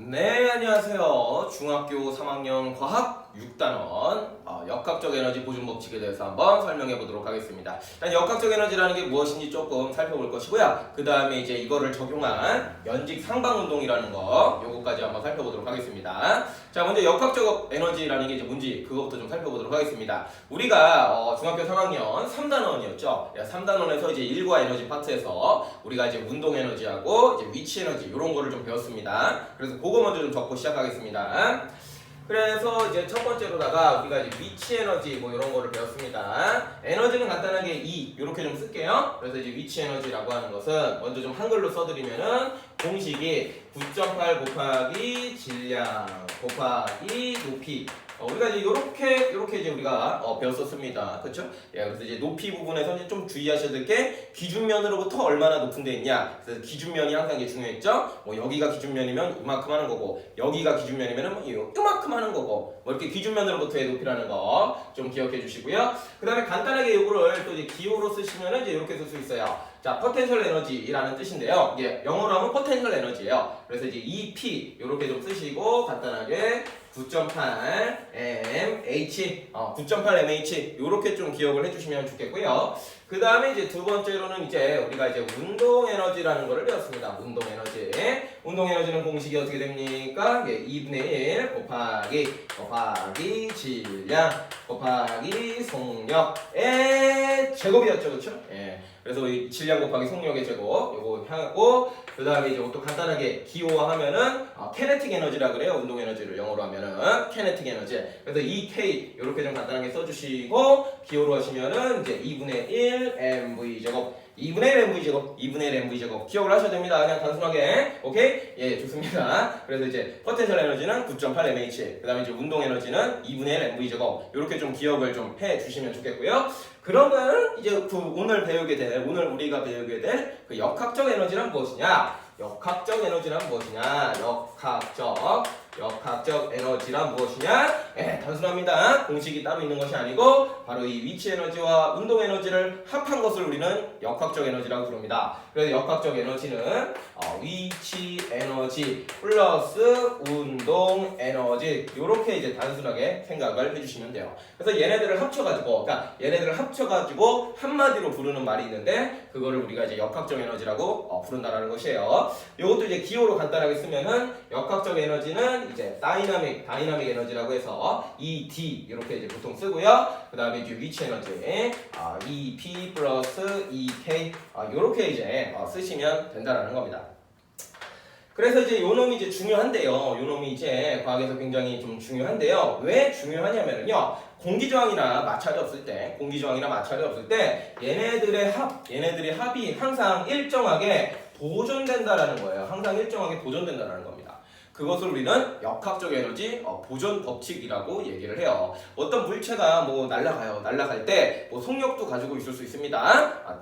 네, 안녕하세요. 중학교 3학년 과학 6단원 역학적 에너지 보존 법칙에 대해서 한번 설명해 보도록 하겠습니다. 일단 역학적 에너지라는 게 무엇인지 조금 살펴볼 것이고요. 그 다음에 이제 이거를 적용한 연직 상방 운동이라는 거 요거까지 한번 살펴보도록 하겠습니다. 자, 먼저 역학적 에너지라는 게 이제 뭔지 그거부터 좀 살펴보도록 하겠습니다. 우리가 중학교 3학년 3단원이었죠. 3단원에서 이제 일과 에너지 파트에서 우리가 이제 운동 에너지하고 이제 위치 에너지 이런 거를 좀 배웠습니다. 그래서 그거 먼저 좀 적고 시작하겠습니다. 그래서 이제 첫 번째로다가 우리가 이제 위치 에너지 뭐 이런 거를 배웠습니다. 에너지는 간단하게 E 이렇게 좀 쓸게요. 그래서 이제 위치 에너지라고 하는 것은 먼저 좀 한글로 써드리면은 공식이 9.8 곱하기 질량 곱하기 높이. 우리가 이제 요렇게 이제 우리가 배웠었습니다. 그렇죠? 예, 그래서 이제 높이 부분에서 이제 좀 주의하셔야 될 게 기준면으로부터 얼마나 높은 데 있냐. 그래서 기준면이 항상 이게 중요했죠. 뭐 여기가 기준면이면 이만큼 하는 거고, 여기가 기준면이면은 뭐 이만큼 하는 거고, 뭐 이렇게 기준면으로부터의 높이라는 거 좀 기억해 주시고요. 그다음에 간단하게 요거를 또 이제 기호로 쓰시면은 이제 이렇게 쓸 수 있어요. 자, 포텐셜 에너지라는 뜻인데요. 이게 영어로 하면 포텐셜 에너지예요. 그래서 이제 EP 이렇게 좀 쓰시고 간단하게 9.8 mH 9.8 mH 요렇게 좀 기억을 해주시면 좋겠고요. 그 다음에 이제 두 번째로는 이제 우리가 이제 운동 에너지라는 거를 배웠습니다. 운동 에너지. 운동 에너지는 공식이 어떻게 됩니까? 2분의 1 곱하기 질량 곱하기 속력의 제곱이었죠, 그렇죠? 예. 그래서 이 질량 곱하기 속력의 제곱 요거 하고 그 다음에 이제 또 간단하게 기호화하면은 캐네틱 에너지라 그래요. 운동 에너지를 영어로 하면은 캐네틱 에너지. 그래서 EK 이렇게 좀 간단하게 써주시고 기호로 하시면은 이제 2분의 1 mv 제곱 2분의 1 mv 제곱 2분의 1 mv 제곱 기억을 하셔야 됩니다. 그냥 단순하게. 오케이? 예, 좋습니다. 그래서 이제 포텐셜 에너지는 9.8 mH 그 다음에 이제 운동 에너지는 2분의 1 mv 제곱 이렇게 좀 기억을 좀 해주시면 좋겠고요. 그러면 이제 오늘 우리가 배우게 될 그 역학적 에너지란 무엇이냐? 역학적 에너지란 무엇이냐? 역학적 에너지란 무엇이냐? 단순합니다. 공식이 따로 있는 것이 아니고 바로 이 위치 에너지와 운동 에너지를 합한 것을 우리는 역학적 에너지라고 부릅니다. 그래서 역학적 에너지는 위치 에너지 플러스 운동 에너지 이렇게 이제 단순하게 생각을 해주시면 돼요. 그래서 얘네들을 합쳐가지고 한마디로 부르는 말이 있는데 그거를 우리가 이제 역학적 에너지라고 부른다라는 것이에요. 이것도 이제 기호로 간단하게 쓰면은 역학적 에너지는 이제 다이나믹 에너지라고 해서 ED 이렇게 이제 보통 쓰고요. 그 다음에 이제 위치 에너지 EP 플러스 EK 이렇게 이제 쓰시면 된다라는 겁니다. 그래서 이제 요 놈이 이제 중요한데요. 요 놈이 이제 과학에서 굉장히 좀 중요한데요. 왜 중요하냐면요. 공기저항이나 마찰이 없을 때 얘네들의 합이 항상 일정하게 보존된다라는 거예요. 항상 일정하게 보존된다라는 겁니다. 그것을 우리는 역학적 에너지 보존 법칙이라고 얘기를 해요. 어떤 물체가 뭐 날아가요. 날아갈 때 뭐 속력도 가지고 있을 수 있습니다.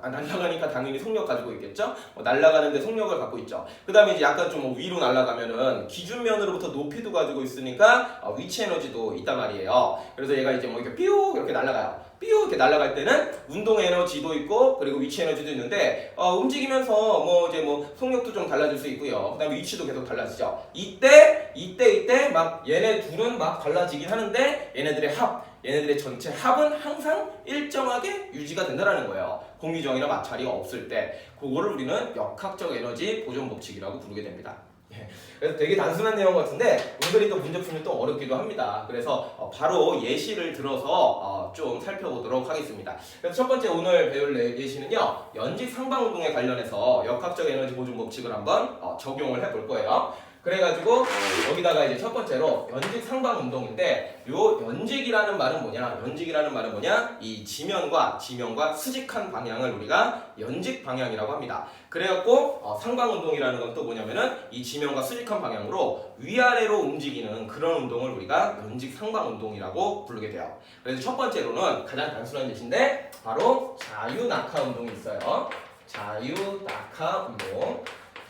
날아가니까 당연히 속력 가지고 있겠죠. 날아가는데 속력을 갖고 있죠. 그 다음에 이제 약간 좀 위로 날아가면은 기준면으로부터 높이도 가지고 있으니까 위치 에너지도 있단 말이에요. 그래서 얘가 이제 뭐 이렇게 삐우 이렇게 날아가요. 삐우 이렇게 날아갈 때는 운동 에너지도 있고 그리고 위치 에너지도 있는데 움직이면서 뭐 이제 뭐 속력도 좀 달라질 수 있고요. 그다음에 위치도 계속 달라지죠. 이때 막 얘네 둘은 막 달라지긴 하는데 얘네들의 전체 합은 항상 일정하게 유지가 된다는 거예요. 공기저항이나 마찰이 없을 때 그거를 우리는 역학적 에너지 보존 법칙이라고 부르게 됩니다. 그래서 되게 단순한 내용 같은데 은근히 또 문제 풀면 또 어렵기도 합니다. 그래서 바로 예시를 들어서 좀 살펴보도록 하겠습니다. 그래서 첫 번째 오늘 배울 예시는요. 연직 상방 운동에 관련해서 역학적 에너지 보존 법칙을 한번 적용을 해볼 거예요. 그래가지고 여기다가 이제 첫 번째로 연직 상방 운동인데 요 연직이라는 말은 뭐냐? 이 지면과 수직한 방향을 우리가 연직 방향이라고 합니다. 그래갖고 상방 운동이라는 건 또 뭐냐면은 이 지면과 수직한 방향으로 위아래로 움직이는 그런 운동을 우리가 연직 상방 운동이라고 부르게 돼요. 그래서 첫 번째로는 가장 단순한 예시인데 바로 자유 낙하 운동이 있어요. 자유 낙하 운동.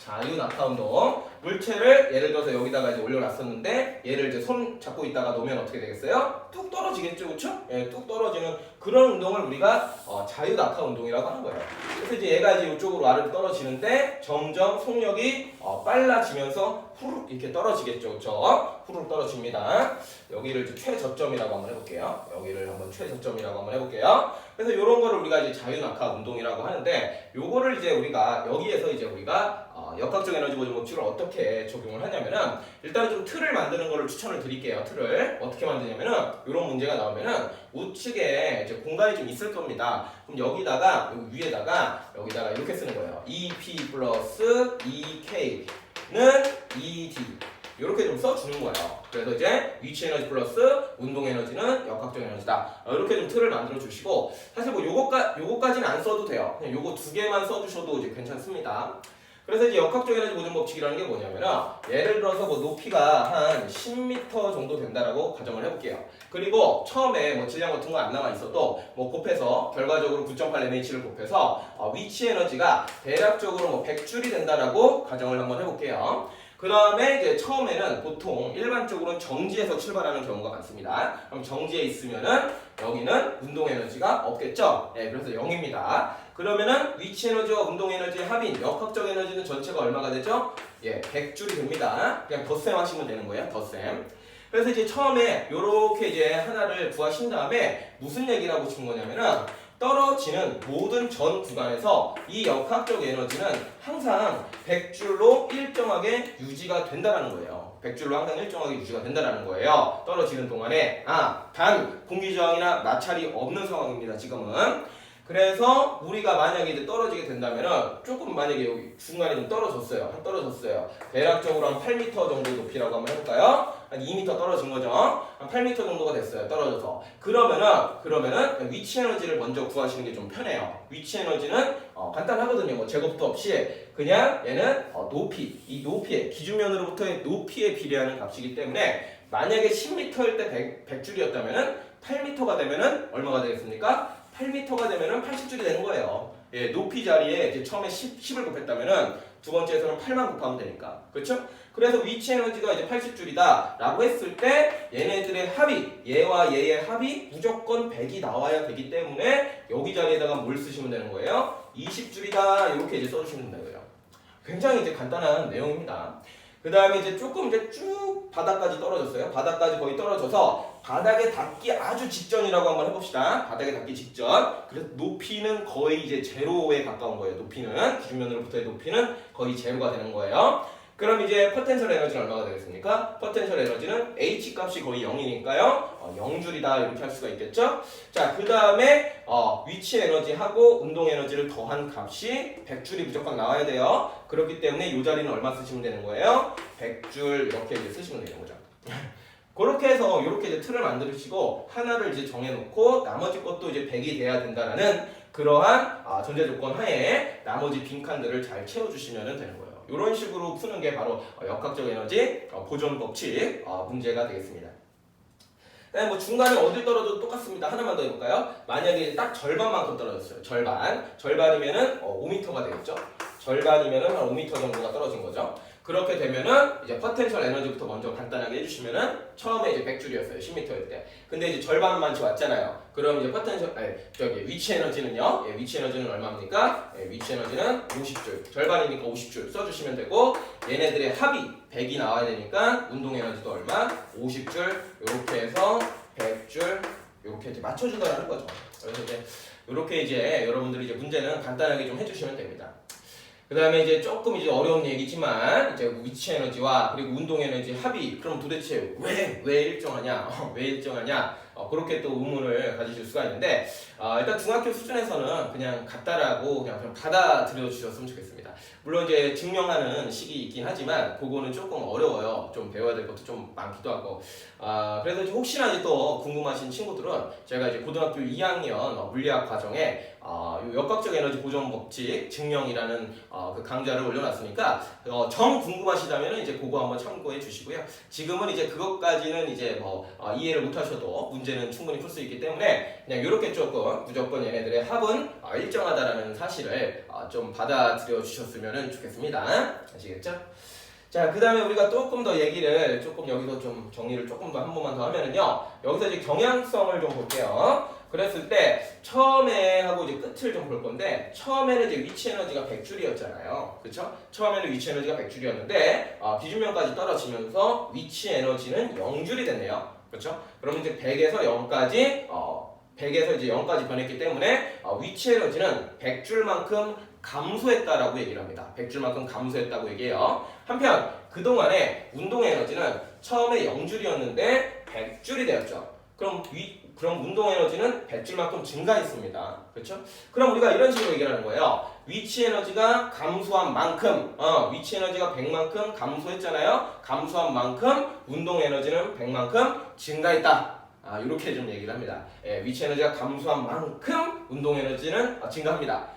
자유낙하 운동. 물체를 예를 들어서 여기다가 이제 올려놨었는데 얘를 이제 손 잡고 있다가 놓으면 어떻게 되겠어요? 뚝 떨어지겠죠, 그렇죠? 예, 뚝 떨어지는 그런 운동을 우리가 자유낙하 운동이라고 하는 거예요. 그래서 이제 얘가 이제 이쪽으로 아래로 떨어지는데 점점 속력이 빨라지면서 후루룩 이렇게 떨어지겠죠, 그렇죠? 후루룩 떨어집니다. 여기를 이제 최저점이라고 한번 해볼게요. 여기를 한번 최저점이라고 한번 해볼게요. 그래서 이런 거를 우리가 이제 자유낙하 운동이라고 하는데, 요거를 이제 우리가 여기에서 이제 우리가 역학적 에너지 보존 법칙을 어떻게 적용을 하냐면은, 일단은 좀 틀을 만드는 거를 추천을 드릴게요. 틀을 어떻게 만드냐면은, 이런 문제가 나오면은 우측에 이제 공간이 좀 있을 겁니다. 그럼 여기다가 여기 위에다가 여기다가 이렇게 쓰는 거예요. EP 플러스 EK는 ED 이렇게 좀 써주는 거예요. 그래서 이제 위치 에너지 플러스 운동 에너지는 역학적 에너지다. 이렇게 좀 틀을 만들어 주시고, 사실 뭐 요거까지는 안 써도 돼요. 그냥 요거 두 개만 써주셔도 이제 괜찮습니다. 그래서 이제 역학적 에너지 보존 법칙이라는 게 뭐냐면은, 예를 들어서 뭐 높이가 한 10m 정도 된다라고 가정을 해볼게요. 그리고 처음에 뭐 질량 같은 거 안 나와 있어도 뭐 곱해서 결과적으로 9.8 mH를 곱해서 위치 에너지가 대략적으로 뭐 100줄이 된다라고 가정을 한번 해볼게요. 그 다음에 이제 처음에는 보통 일반적으로는 정지에서 출발하는 경우가 많습니다. 그럼 정지에 있으면은 여기는 운동 에너지가 없겠죠? 네, 그래서 0입니다. 그러면은 위치 에너지와 운동 에너지의 합인 역학적 에너지는 전체가 얼마가 되죠? 예, 100줄이 됩니다. 그냥 덧셈 하시면 되는 거예요. 덧셈. 그래서 이제 처음에 요렇게 이제 하나를 구하신 다음에 무슨 얘기를 하고 싶은 거냐면은, 떨어지는 모든 전 구간에서 이 역학적 에너지는 항상 100줄로 일정하게 유지가 된다는 거예요. 100줄로 항상 일정하게 유지가 된다는 거예요. 떨어지는 동안에. 단 공기저항이나 마찰이 없는 상황입니다. 지금은. 그래서 우리가 만약에 이제 떨어지게 된다면은, 조금 만약에 여기 중간에 좀 떨어졌어요. 대략적으로 한 8m 정도 높이라고 한번 해볼까요? 한 2m 떨어진 거죠. 한 8m 정도가 됐어요. 떨어져서. 그러면은 위치 에너지를 먼저 구하시는 게 좀 편해요. 위치 에너지는 간단하거든요. 뭐 제곱도 없이 그냥 얘는 높이, 이 높이에 기준면으로부터의 높이에 비례하는 값이기 때문에, 만약에 10m일 때 100줄이었다면은 8m가 되면은 얼마가 되겠습니까? 8m가 되면은 80줄이 되는 거예요. 예, 높이 자리에 이제 처음에 10을 곱했다면은 두 번째에서는 8만 곱하면 되니까. 그렇죠? 그래서 위치 에너지가 이제 80줄이다 라고 했을 때 얘네들의 합이, 얘와 얘의 합이 무조건 100이 나와야 되기 때문에 여기 자리에다가 뭘 쓰시면 되는 거예요? 20줄이다 이렇게 이제 써주시면 되는 거예요. 굉장히 이제 간단한 내용입니다. 그 다음에 이제 조금 이제 쭉 바닥까지 떨어졌어요. 바닥까지 거의 떨어져서 바닥에 닿기 아주 직전이라고 한번 해봅시다. 바닥에 닿기 직전. 그래서 높이는 거의 이제 제로에 가까운 거예요. 높이는 기준면으로부터의 높이는 거의 제로가 되는 거예요. 그럼 이제 포텐셜 에너지는 얼마가 되겠습니까? 포텐셜 에너지는 H 값이 거의 0이니까요. 0줄이다 이렇게 할 수가 있겠죠? 자, 그 다음에 위치 에너지하고 운동 에너지를 더한 값이 100줄이 무조건 나와야 돼요. 그렇기 때문에 이 자리는 얼마 쓰시면 되는 거예요? 100줄 이렇게 이제 쓰시면 되는 거죠. 그렇게 해서 이렇게 이제 틀을 만드시고 하나를 이제 정해놓고 나머지 것도 이제 100이 돼야 된다는 그러한 전제 조건 하에 나머지 빈칸들을 잘 채워주시면 되는 거예요. 이런 식으로 푸는 게 바로 역학적 에너지 보존 법칙 문제가 되겠습니다. 뭐 중간에 어딜 떨어져도 똑같습니다. 하나만 더 해볼까요? 만약에 딱 절반만큼 떨어졌어요. 절반이면은 5m가 되겠죠? 절반이면은 한 5m 정도가 떨어진 거죠. 그렇게 되면은 이제 포텐셜 에너지부터 먼저 간단하게 해주시면은 처음에 이제 100줄이었어요. 10m일 때. 근데 이제 절반만치 왔잖아요. 그럼 이제 위치 에너지는요. 예, 위치 에너지는 얼마입니까? 예, 위치 에너지는 50줄. 절반이니까 50줄 써주시면 되고, 얘네들의 합이 100이 나와야 되니까 운동 에너지도 얼마? 50줄. 이렇게 해서 100줄 이렇게 이제 맞춰주더라는 거죠. 그래서 이제 이렇게 이제 여러분들이 이제 문제는 간단하게 좀 해주시면 됩니다. 그 다음에 이제 조금 이제 어려운 얘기지만, 이제 위치 에너지와 그리고 운동 에너지 합이 그럼 도대체 왜 일정하냐? 왜 일정하냐? 그렇게 또 의문을 가지실 수가 있는데, 일단 중학교 수준에서는 그냥 같다라고 그냥 받아들여 주셨으면 좋겠습니다. 물론 이제 증명하는 식이 있긴 하지만 그거는 조금 어려워요. 좀 배워야 될 것도 좀 많기도 하고. 그래서 이제 혹시나 이제 또 궁금하신 친구들은 제가 이제 고등학교 2학년 물리학 과정에 역학적 에너지 보존 법칙 증명이라는 그 강좌를 올려놨으니까 정 궁금하시다면 이제 그거 한번 참고해 주시고요. 지금은 이제 그것까지는 이제 이해를 못 하셔도 문제 문제는 충분히 풀 수 있기 때문에 그냥 이렇게 조금 무조건 얘네들의 합은 일정하다라는 사실을 좀 받아들여 주셨으면 좋겠습니다. 아시겠죠? 자, 그 다음에 우리가 조금 더 얘기를 조금 여기서 좀 정리를 조금 더 한 번만 더 하면은요, 여기서 이제 경향성을 좀 볼게요. 그랬을 때 처음에 하고 이제 끝을 좀 볼 건데, 처음에는 이제 위치 에너지가 100줄이었잖아요. 그쵸? 처음에는 위치 에너지가 100줄이었는데 비준면까지 떨어지면서 위치 에너지는 0줄이 됐네요. 그렇죠? 그러면 이제 100에서 0까지 100에서 이제 0까지 변했기 때문에 위치 에너지는 100줄만큼 감소했다라고 얘기를 합니다. 100줄만큼 감소했다고 얘기해요. 한편 그동안에 운동 에너지는 처음에 0줄이었는데 100줄이 되었죠. 그럼 운동 에너지는 100줄만큼 증가했습니다. 그렇죠? 그럼 우리가 이런 식으로 얘기를 하는 거예요. 위치 에너지가 감소한 만큼, 위치 에너지가 100만큼 감소했잖아요. 감소한 만큼 운동 에너지는 100만큼 증가했다. 이렇게 좀 얘기를 합니다. 위치 에너지가 감소한 만큼 운동 에너지는 증가합니다.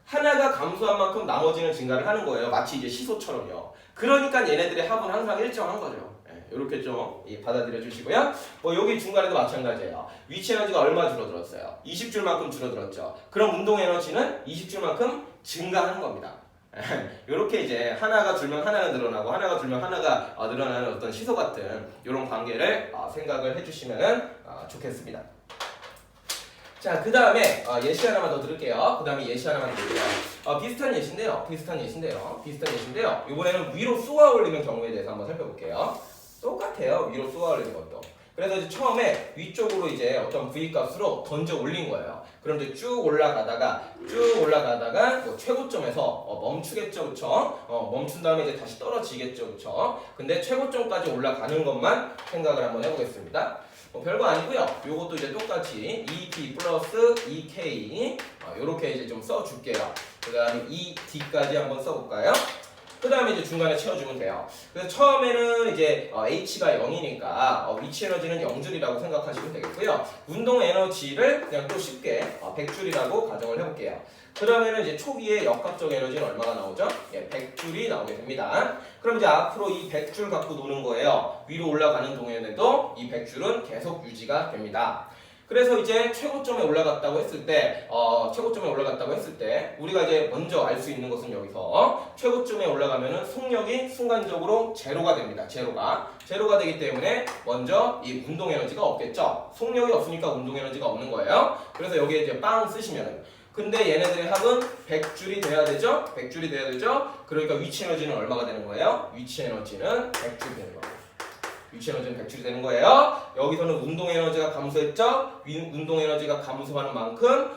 하나가 감소한 만큼 나머지는 증가를 하는 거예요. 마치 이제 시소처럼요. 그러니까 얘네들의 합은 항상 일정한 거죠. 이렇게 좀 받아들여 주시고요. 여기 중간에도 마찬가지예요. 위치 에너지가 얼마 줄어들었어요? 20줄만큼 줄어들었죠. 그럼 운동 에너지는 20줄만큼 증가하는 겁니다. 이렇게 이제 하나가 줄면 하나가 늘어나고 하나가 줄면 하나가 늘어나는 어떤 시소 같은 이런 관계를 생각을 해주시면 좋겠습니다. 자, 그 다음에 예시 하나만 더 들을게요. 그 다음에 예시 하나만 들을게요. 비슷한 예시인데요. 이번에는 위로 쏘아 올리는 경우에 대해서 한번 살펴볼게요. 똑같아요. 위로 쏘아 올리는 것도. 그래서 이제 처음에 위쪽으로 이제 어떤 V 값으로 던져 올린 거예요. 그럼 이제 쭉 올라가다가 뭐 최고점에서 멈추겠죠, 그쵸? 멈춘 다음에 이제 다시 떨어지겠죠, 그쵸? 근데 최고점까지 올라가는 것만 생각을 한번 해보겠습니다. 별거 아니고요. 요것도 이제 똑같이 EP 플러스 EK 요렇게 이제 좀 써줄게요. 그 다음에 ED까지 한번 써볼까요? 그 다음에 이제 중간에 채워주면 돼요. 그래서 처음에는 이제 H가 0이니까 위치 에너지는 0줄이라고 생각하시면 되겠고요. 운동 에너지를 그냥 또 쉽게 100줄이라고 가정을 해볼게요. 그러면은 이제 초기에 역학적 에너지는 얼마가 나오죠? 100줄이 나오게 됩니다. 그럼 이제 앞으로 이 100줄 갖고 노는 거예요. 위로 올라가는 동안에도 이 100줄은 계속 유지가 됩니다. 그래서 이제 최고점에 올라갔다고 했을 때, 우리가 이제 먼저 알 수 있는 것은 여기서 최고점에 올라가면은 속력이 순간적으로 제로가 됩니다. 제로가 되기 때문에 먼저 이 운동 에너지가 없겠죠. 속력이 없으니까 운동 에너지가 없는 거예요. 그래서 여기에 이제 빵 쓰시면은. 근데 얘네들의 합은 100줄이 돼야 되죠? 그러니까 위치 에너지는 얼마가 되는 거예요? 위치 에너지는 100줄이 되는 거예요. 위치 에너지는 100줄이 되는 거예요. 여기서는 운동 에너지가 감소했죠? 운동 에너지가 감소하는 만큼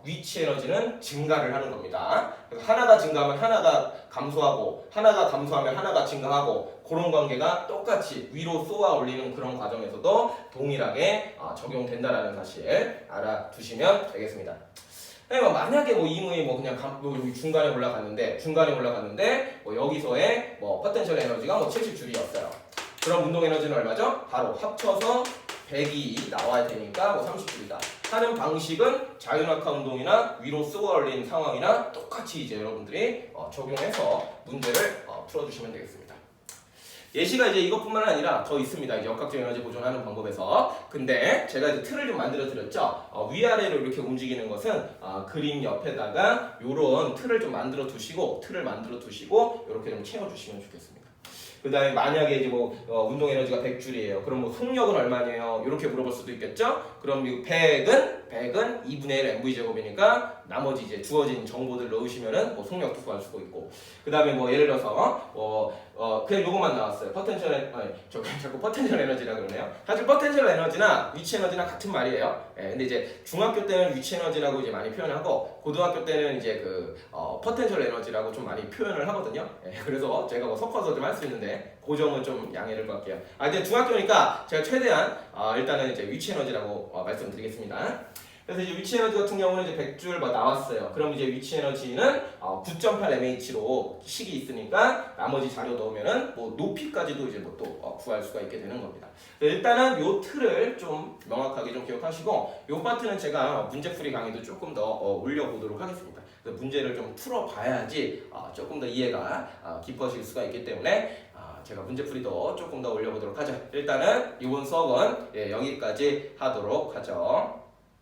위치 에너지는 증가를 하는 겁니다. 그래서 하나가 증가하면 하나가 감소하고 하나가 감소하면 하나가 증가하고 그런 관계가 똑같이 위로 쏘아 올리는 그런 과정에서도 동일하게 적용된다는 사실 알아두시면 되겠습니다. 만약에 이무이 그냥 여기 중간에 올라갔는데 여기서의 포텐셜 에너지가 70줄이었어요. 그럼 운동 에너지는 얼마죠? 바로 합쳐서 100이 나와야 되니까 30줄이다 하는 방식은 자유낙하 운동이나 위로 쏘아 올린 상황이나 똑같이 이제 여러분들이 적용해서 문제를 풀어주시면 되겠습니다. 예시가 이제 이것뿐만 아니라 더 있습니다. 이제 역학적 에너지 보존하는 방법에서. 근데 제가 이제 틀을 좀 만들어 드렸죠. 위아래로 이렇게 움직이는 것은 그림 옆에다가 요런 틀을 만들어 두시고 이렇게 좀 채워주시면 좋겠습니다. 그 다음에 만약에 이제 운동 에너지가 100줄이에요. 그럼 속력은 얼마냐요? 이렇게 물어볼 수도 있겠죠? 그럼 이 100은 2분의 1 mv제곱이니까 나머지 이제 주어진 정보들 넣으시면은 속력도 구할 수도 있고. 그 다음에 예를 들어서 그냥 요것만 나왔어요. 자꾸 포텐셜 에너지라 그러네요. 사실 포텐셜 에너지나 위치 에너지나 같은 말이에요. 근데 이제 중학교 때는 위치 에너지라고 이제 많이 표현하고 고등학교 때는 이제 포텐셜 에너지라고 좀 많이 표현을 하거든요. 그래서 제가 섞어서 좀 할 수 있는데 그 점은 좀 양해를 구할게요. 이제 중학교니까 제가 최대한 일단은 이제 위치 에너지라고 말씀드리겠습니다. 그래서 이제 위치 에너지 같은 경우는 이제 100줄 나왔어요. 그럼 이제 위치 에너지는 9.8 mH로 식이 있으니까 나머지 자료 넣으면은 뭐 높이까지도 이제 뭐 또 구할 수가 있게 되는 겁니다. 일단은 요 틀을 좀 명확하게 좀 기억하시고 요 파트는 제가 문제풀이 강의도 조금 더 올려보도록 하겠습니다. 그래서 문제를 좀 풀어봐야지 조금 더 이해가 깊어질 수가 있기 때문에 제가 문제풀이도 조금 더 올려보도록 하죠. 일단은 이번 수업은 여기까지 하도록 하죠.